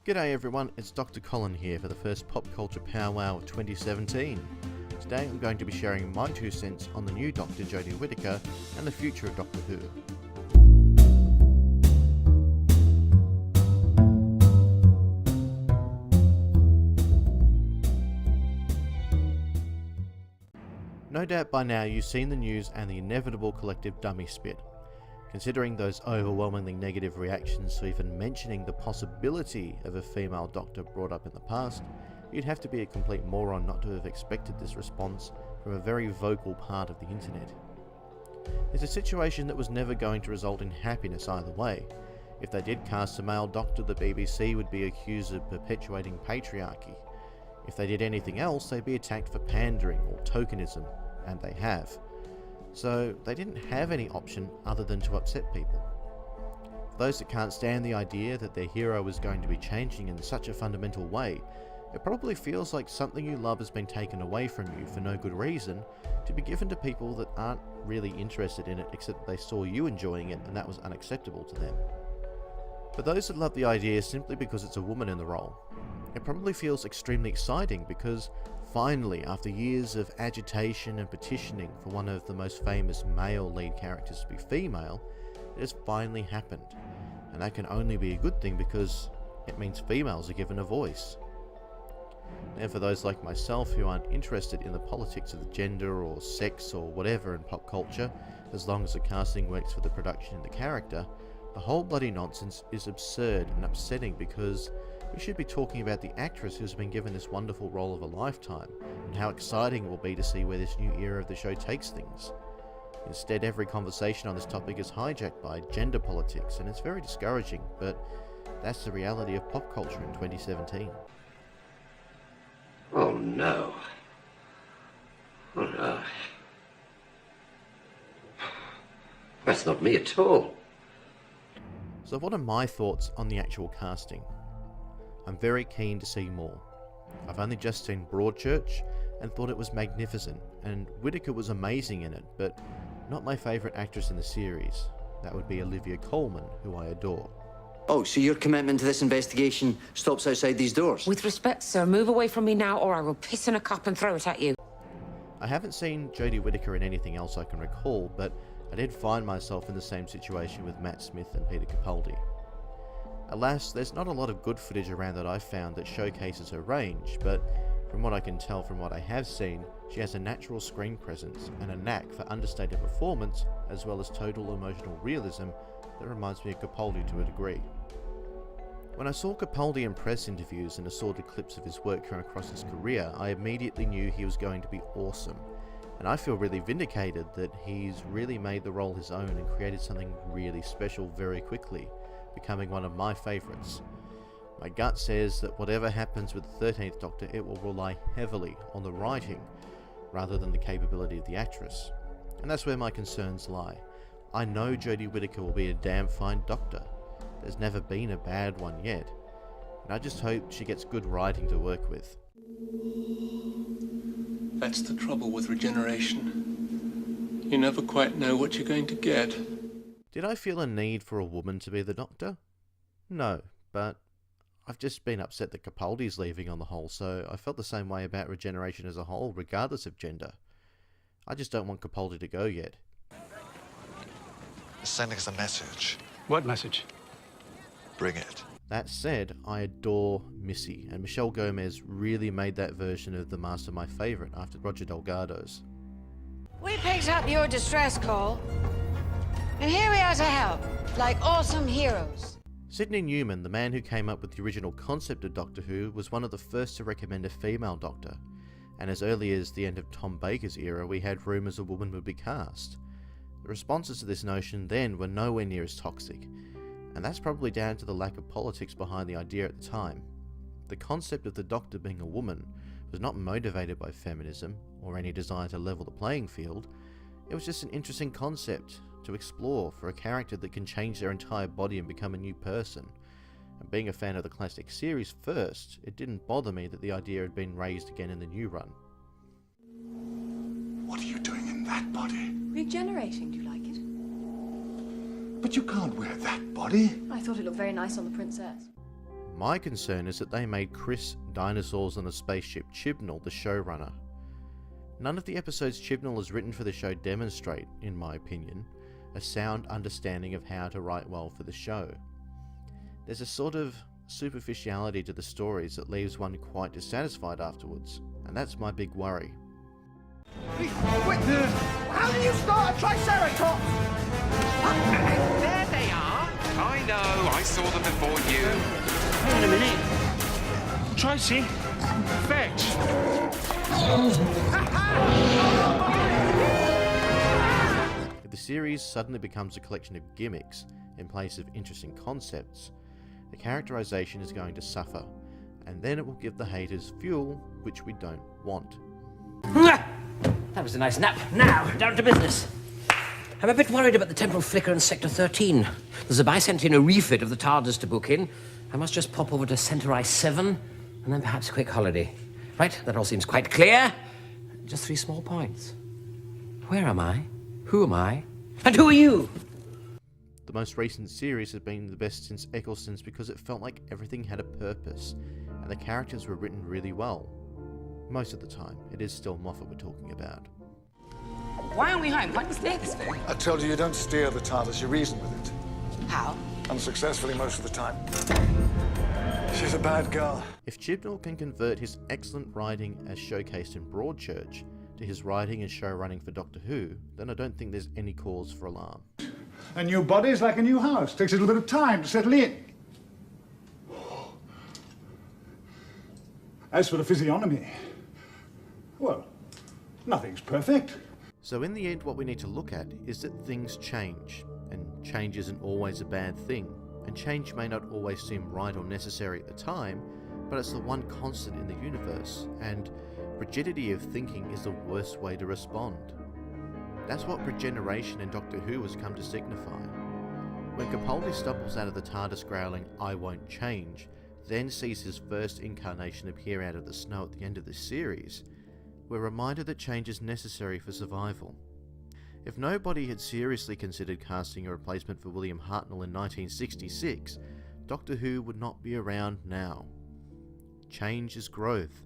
G'day everyone, it's Dr. Colin here for the first Pop Culture Pow Wow of 2017. Today I'm going to be sharing my 2 cents on the new Dr. Jodie Whittaker and the future of Doctor Who. No doubt by now you've seen the news and the inevitable collective dummy spit. Considering those overwhelmingly negative reactions to even mentioning the possibility of a female doctor brought up in the past, you'd have to be a complete moron not to have expected this response from a very vocal part of the internet. It's a situation that was never going to result in happiness either way. If they did cast a male doctor, the BBC would be accused of perpetuating patriarchy. If they did anything else, they'd be attacked for pandering or tokenism, and they have. So they didn't have any option other than to upset people. For those that can't stand the idea that their hero is going to be changing in such a fundamental way, it probably feels like something you love has been taken away from you for no good reason to be given to people that aren't really interested in it except that they saw you enjoying it and that was unacceptable to them. For those that love the idea simply because it's a woman in the role, it probably feels extremely exciting because finally, after years of agitation and petitioning for one of the most famous male lead characters to be female, it has finally happened. And that can only be a good thing because it means females are given a voice. And for those like myself who aren't interested in the politics of gender or sex or whatever in pop culture, as long as the casting works for the production and the character, the whole bloody nonsense is absurd and upsetting because we should be talking about the actress who's been given this wonderful role of a lifetime, and how exciting it will be to see where this new era of the show takes things. Instead, every conversation on this topic is hijacked by gender politics, and it's very discouraging, but that's the reality of pop culture in 2017. Oh no. Oh no. That's not me at all. So what are my thoughts on the actual casting? I'm very keen to see more. I've only just seen Broadchurch and thought it was magnificent, and Whittaker was amazing in it, but not my favourite actress in the series. That would be Olivia Colman, who I adore. Oh, so your commitment to this investigation stops outside these doors? With respect, sir, move away from me now or I will piss in a cup and throw it at you. I haven't seen Jodie Whittaker in anything else I can recall, but I did find myself in the same situation with Matt Smith and Peter Capaldi. Alas, there's not a lot of good footage around that I've found that showcases her range, but from what I can tell from what I have seen, she has a natural screen presence and a knack for understated performance, as well as total emotional realism that reminds me of Capaldi to a degree. When I saw Capaldi in press interviews and assorted clips of his work from across his career, I immediately knew he was going to be awesome, and I feel really vindicated that he's really made the role his own and created something really special very quickly, becoming one of my favourites. My gut says that whatever happens with the 13th Doctor, it will rely heavily on the writing rather than the capability of the actress. And that's where my concerns lie. I know Jodie Whittaker will be a damn fine Doctor. There's never been a bad one yet. And I just hope she gets good writing to work with. That's the trouble with regeneration. You never quite know what you're going to get. Did I feel a need for a woman to be the Doctor? No, but I've just been upset that Capaldi's leaving on the whole, so I felt the same way about regeneration as a whole, regardless of gender. I just don't want Capaldi to go yet. Sending us a message. What message? Bring it. That said, I adore Missy, and Michelle Gomez really made that version of the Master my favourite after Roger Delgado's. We picked up your distress call, and here we are to help, like awesome heroes. Sidney Newman, the man who came up with the original concept of Doctor Who, was one of the first to recommend a female Doctor, and as early as the end of Tom Baker's era, we had rumours a woman would be cast. The responses to this notion then were nowhere near as toxic, and that's probably down to the lack of politics behind the idea at the time. The concept of the Doctor being a woman was not motivated by feminism or any desire to level the playing field. It was just an interesting concept to explore for a character that can change their entire body and become a new person. And being a fan of the classic series first, it didn't bother me that the idea had been raised again in the new run. What are you doing in that body? Regenerating, do you like it? But you can't wear that body. I thought it looked very nice on the princess. My concern is that they made Chris Dinosaurs on a Spaceship Chibnall the showrunner. None of the episodes Chibnall has written for the show demonstrate, in my opinion, a sound understanding of how to write well for the show. There's a sort of superficiality to the stories that leaves one quite dissatisfied afterwards, and that's my big worry. How do you start a Triceratops? There they are. I know, I saw them before you. Hang on a minute. Tracy, fetch. If the series suddenly becomes a collection of gimmicks in place of interesting concepts, the characterization is going to suffer, and then it will give the haters fuel, which we don't want. That was a nice nap. Now, down to business. I'm a bit worried about the temporal flicker in Sector 13. There's a bicentennial refit of the TARDIS to book in. I must just pop over to Centauri 7, and then perhaps a quick holiday. Right, that all seems quite clear. Just 3 small points. Where am I? Who am I? And who are you? The most recent series has been the best since Eccleston's because it felt like everything had a purpose, and the characters were written really well. Most of the time, it is still Moffat we're talking about. Why aren't we home? Can't you steer this thing? I told you don't steer the TARDIS, you reason with it. How? Unsuccessfully most of the time. She's a bad girl. If Chibnall can convert his excellent writing as showcased in Broadchurch to his writing and show running for Doctor Who, then I don't think there's any cause for alarm. A new body is like a new house. Takes a little bit of time to settle in. As for the physiognomy, well, nothing's perfect. So in the end, what we need to look at is that things change, and change isn't always a bad thing, and change may not always seem right or necessary at the time, but it's the one constant in the universe, and rigidity of thinking is the worst way to respond. That's what regeneration in Doctor Who has come to signify. When Capaldi stumbles out of the TARDIS growling, "I won't change," then sees his first incarnation appear out of the snow at the end of the series, we're reminded that change is necessary for survival. If nobody had seriously considered casting a replacement for William Hartnell in 1966, Doctor Who would not be around now. Change is growth,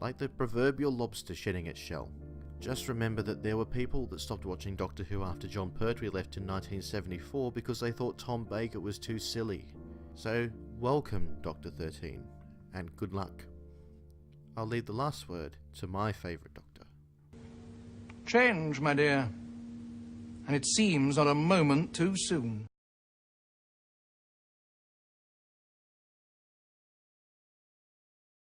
like the proverbial lobster shedding its shell. Just remember that there were people that stopped watching Doctor Who after John Pertwee left in 1974 because they thought Tom Baker was too silly. So, welcome Doctor 13, and good luck. I'll leave the last word to my favourite Doctor. Change, my dear. And it seems not a moment too soon.